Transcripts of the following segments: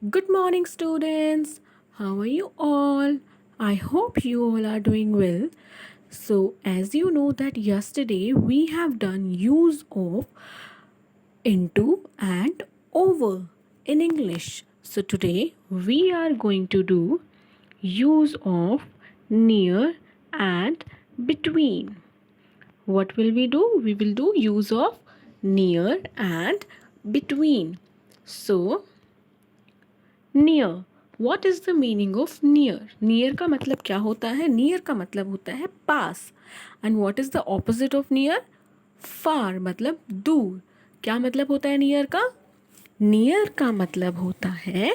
Good morning, students. How are you all? I hope you all are doing well. So, as you know that yesterday we have done use of into and over in English. So today we are going to do use of near and between. What will we do? We will do use of near and between. So near. What is the meaning of near? Near का मतलब क्या होता है? Near का मतलब होता है पास. And what is the opposite of near? Far, मतलब दूर. क्या मतलब होता है नियर का? नियर का मतलब होता है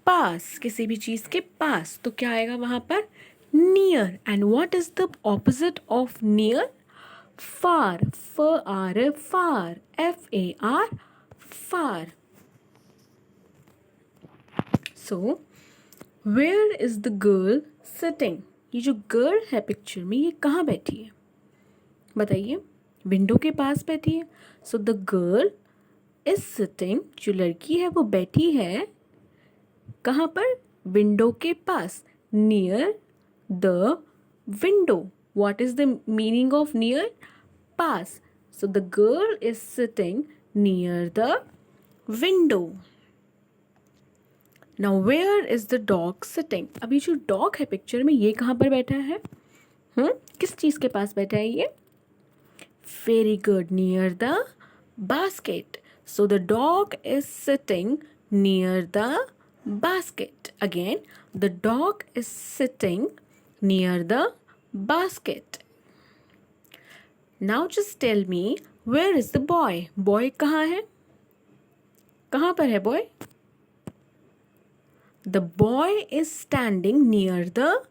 पास, किसी भी चीज़ के पास. तो क्या आएगा वहाँ पर? Near. And what is the opposite of near? Far. FAR, far. FAR, far. So where is the girl sitting? ये जो गर्ल है पिक्चर में, ये कहाँ बैठी है बताइए? विंडो के पास बैठी है. So the girl is sitting, जो लड़की है वो बैठी है कहाँ पर? विंडो के पास. Near the window. What is the meaning of near? पास. So the girl is sitting near the window. Now where is the dog sitting? अभी जो डॉग है पिक्चर में, ये कहाँ पर बैठा है? किस चीज़ के पास बैठा है ये? Very good, near the basket. So the dog is sitting near the basket. Again, the dog is sitting near the basket. Now just tell me, where is the boy? Boy कहाँ है? कहाँ पर है boy? The boy is standing near the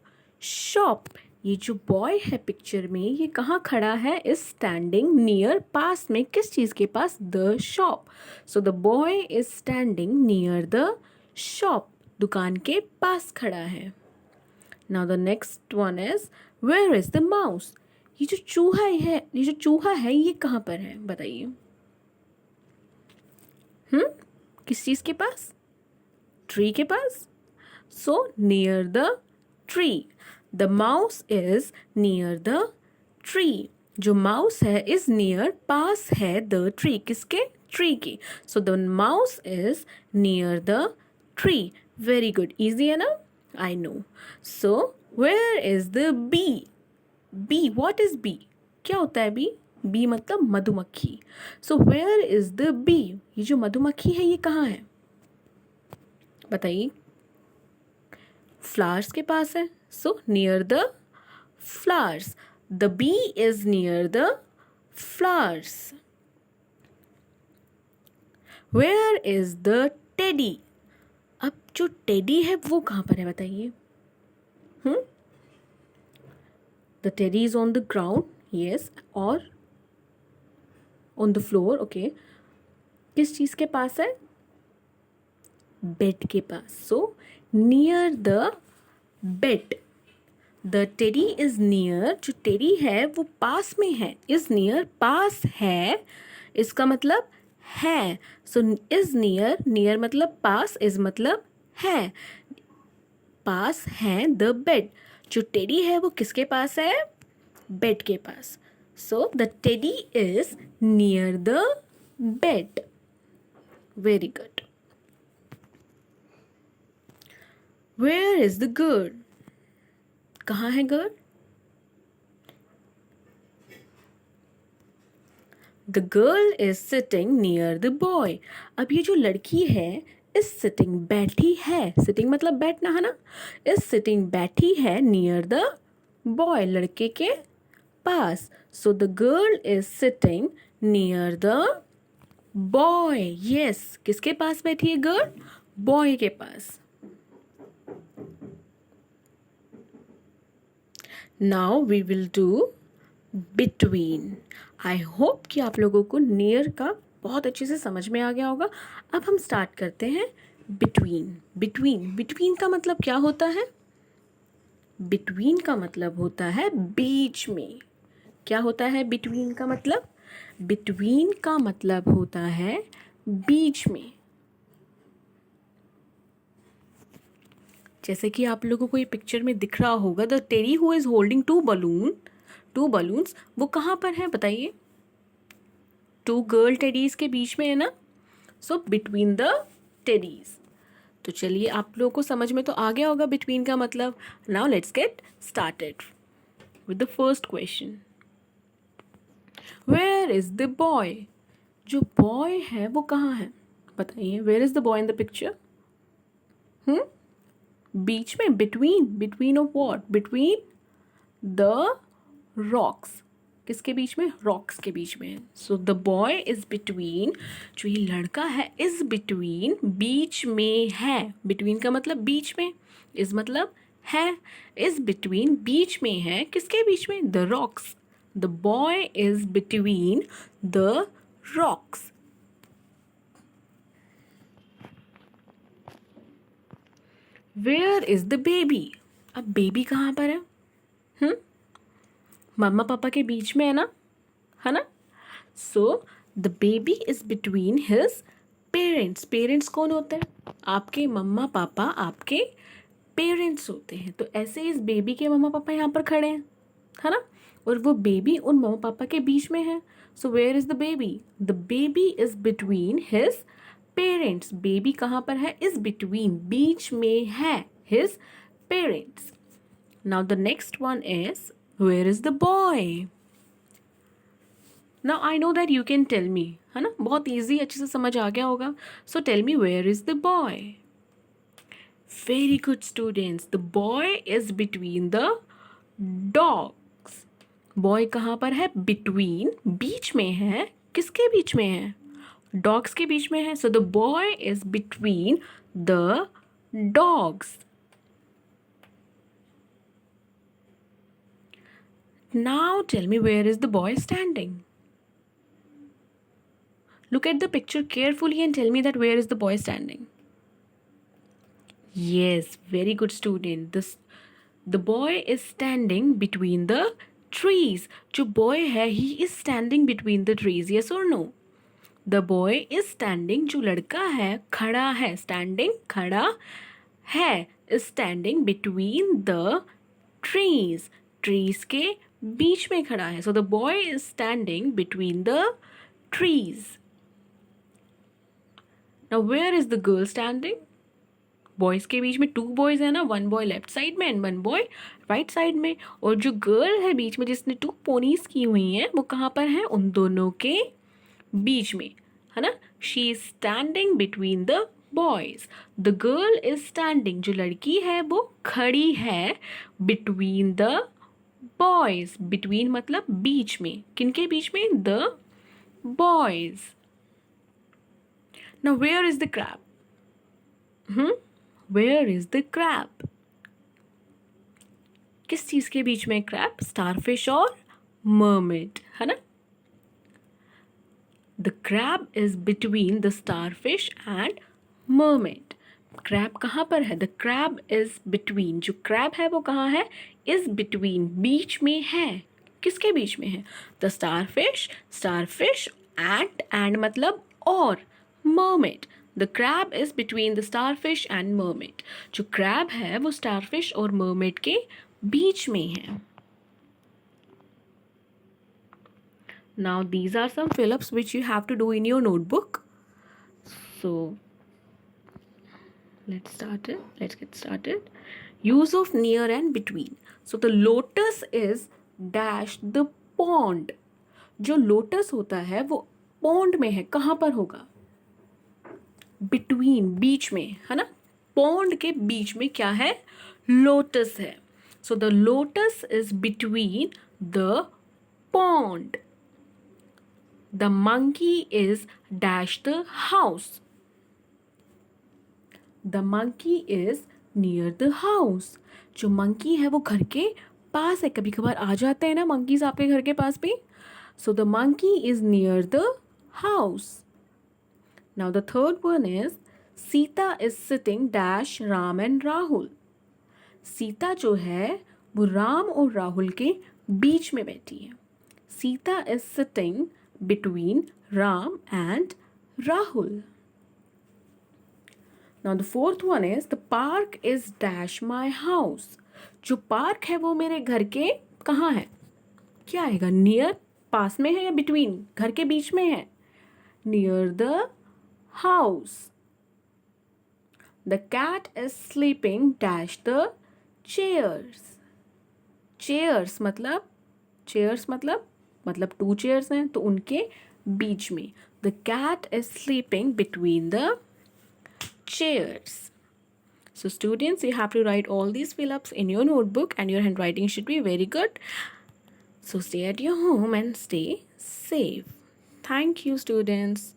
shop. ये जो boy है picture में, ये कहाँ खड़ा है? इज स्टैंडिंग नियर, पास में. किस चीज़ के पास? The shop. So the boy is standing near the shop. दुकान के पास खड़ा है. Now the next one is, where is the mouse? ये जो चूहा है, ये कहाँ पर है बताइए? किस चीज़ के पास? ट्री के पास. So near the tree. The mouse is near the tree. जो माउस है इज नियर, पास है द ट्री. किसके? ट्री के. So the mouse is near the tree. Very good, easy है ना? I know. So where is the bee? Bee, what is bee? क्या होता है बी? बी मतलब मधुमक्खी. So where is the bee? ये जो मधुमक्खी है, ये कहाँ है बताइए? फ्लावर्स के पास है. So near the flowers. The bee is near the flowers. Where is the teddy? अब जो टेडी है वो कहाँ पर है बताइए? The teddy is on the ground. Yes, और ऑन द फ्लोर. ओके, किस चीज़ के पास है? बेड के पास. So near the bed. The teddy is near. जो टेडी है वो पास में है. इज नियर, पास है. इसका मतलब है. सो इज नियर, नियर मतलब पास, इज मतलब है. पास है द बेड. जो टेडी है वो किसके पास है? बेड के पास. So the teddy is near the bed. Very good. Where is the girl? कहाँ है girl? The girl is sitting near the boy. अब ये जो लड़की है इज सिटिंग, बैठी है. सिटिंग मतलब बैठना है ना? इज सिटिंग, बैठी है नियर द बॉय, लड़के के पास. So the girl is sitting near the boy. Yes, किसके पास बैठी है गर्ल? बॉय के पास. Now we will do between. I hope कि आप लोगों को नियर का बहुत अच्छे से समझ में आ गया होगा. अब हम स्टार्ट करते हैं बिटवीन. बिटवीन का मतलब क्या होता है? बिटवीन का मतलब होता है बीच में. क्या होता है बिटवीन का मतलब? बिटवीन का मतलब होता है बीच में. जैसे कि आप लोगों को ये पिक्चर में दिख रहा होगा, the teddy who is holding two balloons, वो कहाँ पर है बताइए? टू गर्ल टेडीज के बीच में है ना, सो बिटवीन द टेडीज। तो चलिए आप लोगों को समझ में तो आ गया होगा बिटवीन का मतलब। Now let's get started with the first question. Where is the boy? जो बॉय है वो कहाँ है बताइए? Where is the boy in the picture? बीच में, between of what? Between the rocks. किसके बीच में? रॉक्स के बीच में है। So the boy is between, जो ये लड़का है इज बिटवीन, बीच में है। बिटवीन का मतलब बीच में, इज मतलब है, इज बिटवीन बीच में है। किसके बीच में? The rocks. The boy is between the rocks. Where is the baby? अब बेबी कहाँ पर है? मम्मा पापा के बीच में है ना? So the baby is between his parents. Parents कौन होते हैं? आपके मम्मा पापा आपके पेरेंट्स होते हैं। तो ऐसे इस बेबी के मम्मा पापा यहाँ पर खड़े हैं, है ना? और वो बेबी उन मम्मा पापा के बीच में है। So where is the baby? The baby is between his parents. Baby कहाँ पर है? इज बिटवीन, बीच में है, his parents. Now the next one is where is the boy? Now I know that you can tell me, है ना? बहुत easy, अच्छे से समझ आ गया होगा. So tell me, where is the boy? Very good students. The boy is between the dogs. Boy कहाँ पर है? Between, बीच में है. किसके बीच में है? Dogs के बीच में है. So the boy is between the dogs. Now tell me, where is the boy standing? Look at the picture carefully and tell me that where is the boy standing? Yes, very good student. The boy is standing between the trees. जो boy है, he is standing between the trees. Yes or no? The boy is standing. जो लड़का है खड़ा है. Standing खड़ा है. Is standing between the trees. Trees के बीच में खड़ा है. So the boy is standing between the trees. Now where is the girl standing? Boys के बीच में two boys है ना, one boy left side में and one boy right side में. और जो girl है बीच में जिसने two ponies की हुई हैं, वो कहाँ पर है? उन दोनों के बीच में, है ना? She is standing between the boys. The girl is standing, जो लड़की है वो खड़ी है between the boys. Between मतलब बीच में. किनके बीच में? The boys. Now where is the crab? Where is the crab? किस चीज के बीच में crab? Starfish और mermaid, है ना? The crab is between the starfish and mermaid. Crab कहाँ पर है? The crab is between. जो crab है वो कहाँ है? Is between, बीच में है. किसके बीच में है? The starfish and मतलब और, mermaid. The crab is between the starfish and mermaid. जो crab है वो starfish और mermaid के बीच में है. Now these are some fill-ups which you have to do in your notebook. So let's get started. Use of near and between. So the lotus is dash the pond. जो lotus होता है वो pond में है. कहाँ पर होगा? Between, बीच में, है ना? Pond के बीच में क्या है? Lotus है. So the lotus is between the pond. The monkey is dash the house. The monkey is near the house. जो monkey है वो घर के पास है. कभी कभार आ जाते हैं ना monkeys आपके घर के पास भी. So the monkey is near the house. Now the third one is Sita is sitting dash Ram and Rahul. Sita जो है वो राम और राहुल के बीच में बैठी है. Sita is sitting between Ram and Rahul. Now the fourth one is the park is dash my house. जो पार्क है वो मेरे घर के कहाँ है? क्या आएगा? नियर, पास में है या बिटवीन, घर के बीच में है? Near the house. The cat is sleeping dash the chairs. Chairs मतलब टू चेयर्स हैं तो उनके बीच में. The cat is sleeping between the chairs. So students, you have to write all these fill-ups in your notebook and your handwriting should be very good. So stay at your home and stay safe. Thank you, students.